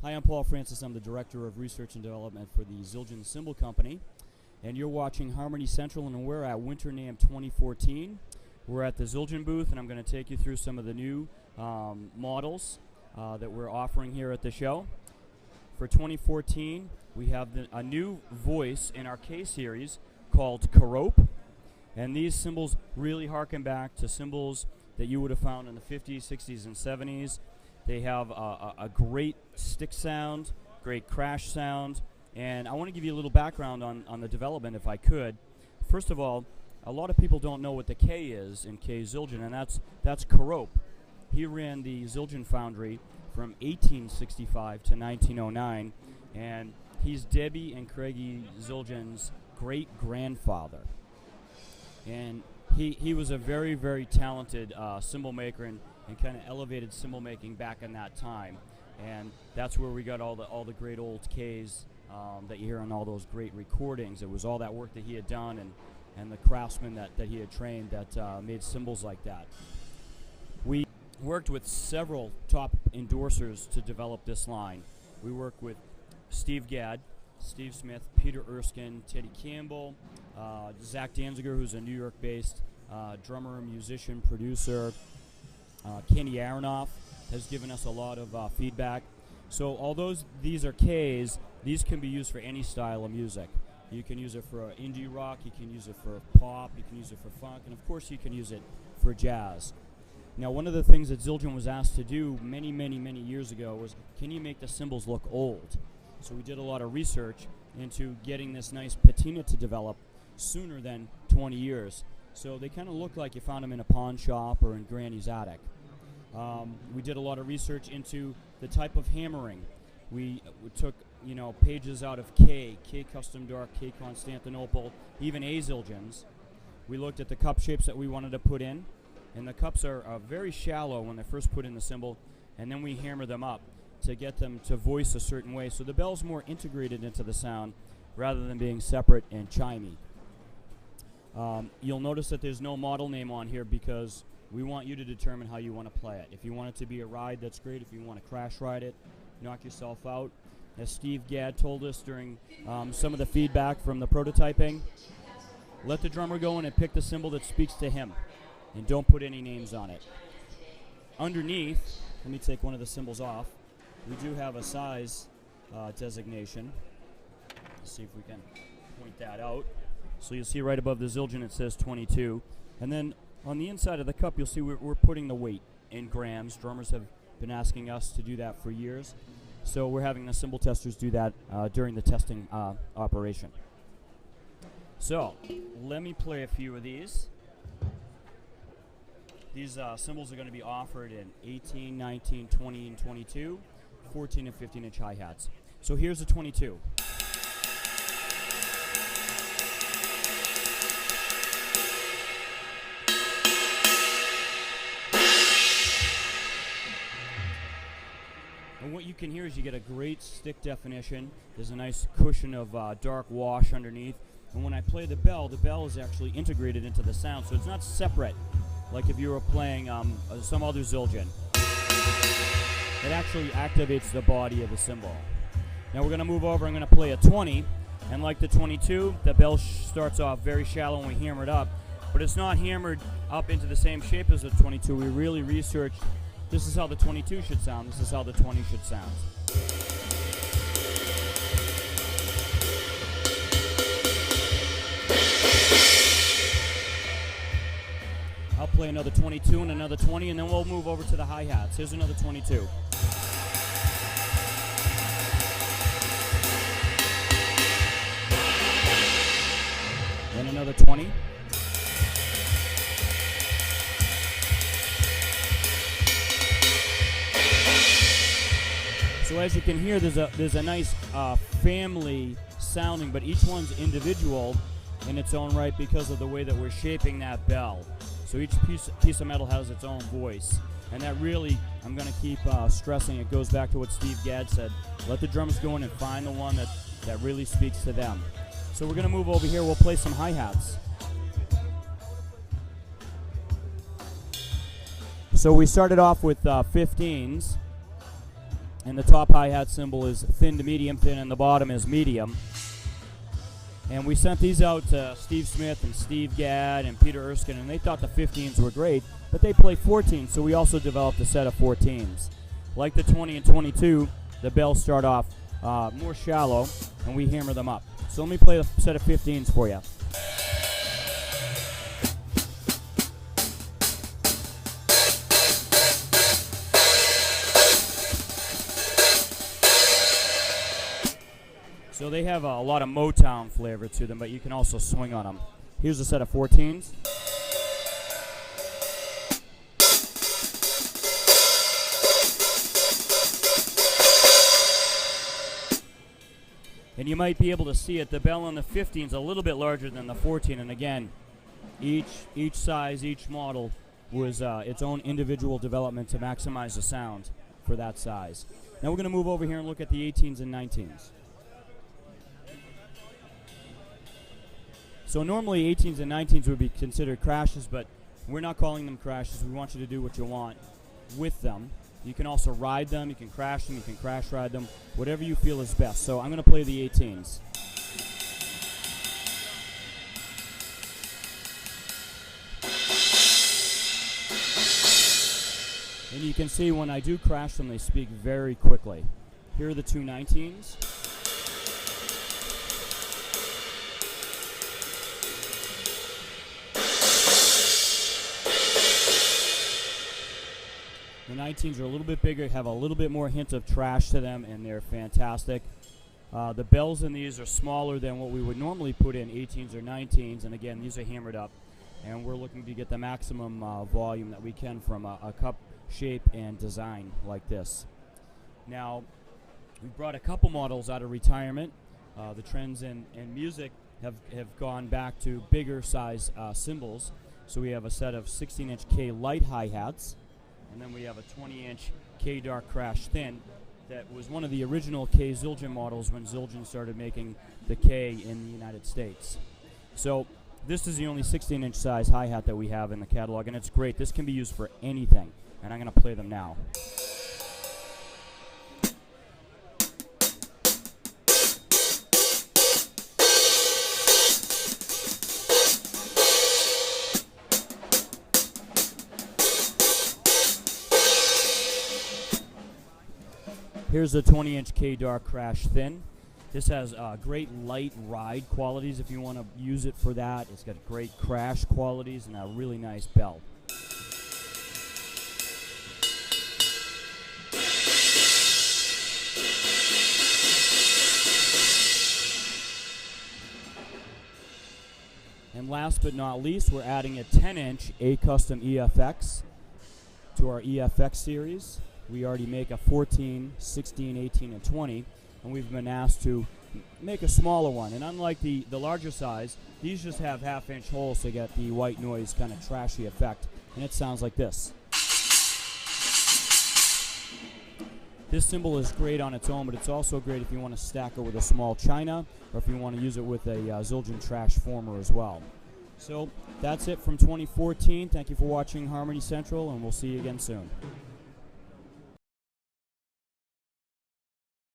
Hi, I'm Paul Francis. I'm the Director of Research and Development for the Zildjian Cymbal Company. And you're watching Harmony Central, and we're at Winter NAMM 2014. We're at the Zildjian booth, and I'm going to take you through some of the new models that we're offering here at the show. For 2014, we have a new voice in our K series called Kerope. And these cymbals really harken back to cymbals that you would have found in the 50s, 60s, and 70s. They have a great stick sound, great crash sound, and I want to give you a little background on the development if I could. First of all, a lot of people don't know what the K is in K Zildjian, and that's Kerope. He ran the Zildjian foundry from 1865 to 1909, and he's Debbie and Craigie Zildjian's great-grandfather. And he was a very, very talented cymbal maker and kind of elevated cymbal making back in that time. And that's where we got all the great old Ks that you hear on all those great recordings. It was all that work that he had done and the craftsmen that he had trained that made cymbals like that. We worked with several top endorsers to develop this line. We worked with Steve Gadd, Steve Smith, Peter Erskine, Teddy Campbell, Zach Danziger, who's a New York-based drummer, musician, producer. Kenny Aronoff has given us a lot of feedback. So although these are Ks, these can be used for any style of music. You can use it for indie rock, you can use it for pop, you can use it for funk, and of course you can use it for jazz. Now, one of the things that Zildjian was asked to do many, many, many years ago was, can you make the cymbals look old? So we did a lot of research into getting this nice patina to develop sooner than 20 years. So they kind of look like you found them in a pawn shop or in Granny's attic. We did a lot of research into the type of hammering. We took pages out of K Custom Dark, K Constantinople, even A Zildjians. We looked at the cup shapes that we wanted to put in, and the cups are very shallow when they first put in the cymbal, and then we hammer them up to get them to voice a certain way. So the bell's more integrated into the sound rather than being separate and chimey. You'll notice that there's no model name on here because we want you to determine how you want to play it. If you want it to be a ride, that's great. If you want to crash ride it, knock yourself out. As Steve Gadd told us during some of the feedback from the prototyping, let the drummer go in and pick the cymbal that speaks to him, and don't put any names on it. Underneath, let me take one of the cymbals off, we do have a size designation. Let's see if we can point that out. So you'll see right above the Zildjian it says 22. And then on the inside of the cup you'll see we're putting the weight in grams. Drummers have been asking us to do that for years. So we're having the cymbal testers do that during the testing operation. So let me play a few of these. These cymbals are going to be offered in 18, 19, 20, and 22, 14 and 15-inch hi-hats. So here's a 22. And what you can hear is you get a great stick definition. There's a nice cushion of dark wash underneath. And when I play the bell is actually integrated into the sound, so it's not separate like if you were playing some other Zildjian. It actually activates the body of the cymbal. Now we're going to move over. I'm going to play a 20, and like the 22, the bell starts off very shallow when we hammer it up, but it's not hammered up into the same shape as the 22. We really researched, this is how the 22 should sound, this is how the 20 should sound. I'll play another 22 and another 20, and then we'll move over to the hi-hats. Here's another 22. Then another 20. So as you can hear, there's a nice family sounding, but each one's individual in its own right because of the way that we're shaping that bell. So each piece of metal has its own voice. And that really, I'm going to keep stressing, it goes back to what Steve Gadd said. Let the drums go in and find the one that really speaks to them. So we're going to move over here, we'll play some hi-hats. So we started off with 15s. And the top hi-hat cymbal is thin to medium thin, and the bottom is medium. And we sent these out to Steve Smith and Steve Gadd and Peter Erskine, and they thought the 15s were great, but they play 14s, so we also developed a set of 14s. Like the 20 and 22, the bells start off more shallow, and we hammer them up. So let me play a set of 15s for you. So they have a lot of Motown flavor to them, but you can also swing on them. Here's a set of 14s. And you might be able to see it, the bell on the 15 is a little bit larger than the 14, and again, each size, each model was its own individual development to maximize the sound for that size. Now we're going to move over here and look at the 18s and 19s. So normally 18s and 19s would be considered crashes, but we're not calling them crashes. We want you to do what you want with them. You can also ride them, you can crash them, you can crash ride them, whatever you feel is best. So I'm going to play the 18s. And you can see when I do crash them, they speak very quickly. Here are the two 19s. The 19s are a little bit bigger, have a little bit more hint of trash to them, and they're fantastic. The bells in these are smaller than what we would normally put in 18s or 19s, and again, these are hammered up. And we're looking to get the maximum volume that we can from a cup shape and design like this. Now, we brought a couple models out of retirement. The trends in music have gone back to bigger size cymbals. So we have a set of 16-inch K light hi-hats, and then we have a 20-inch K dark crash thin that was one of the original K Zildjian models when Zildjian started making the K in the United States. So this is the only 16-inch size hi-hat that we have in the catalog, and it's great. This can be used for anything, and I'm going to play them now. Here's the 20-inch K Dark Crash Thin. This has great light ride qualities if you want to use it for that. It's got great crash qualities and a really nice bell. And last but not least, we're adding a 10-inch A-Custom EFX to our EFX series. We already make a 14, 16, 18, and 20, and we've been asked to make a smaller one. And unlike the larger size, these just have half-inch holes to get the white noise kind of trashy effect, and it sounds like this. This cymbal is great on its own, but it's also great if you want to stack it with a small china, or if you want to use it with a Zildjian trash former as well. So that's it from 2014. Thank you for watching Harmony Central, and we'll see you again soon.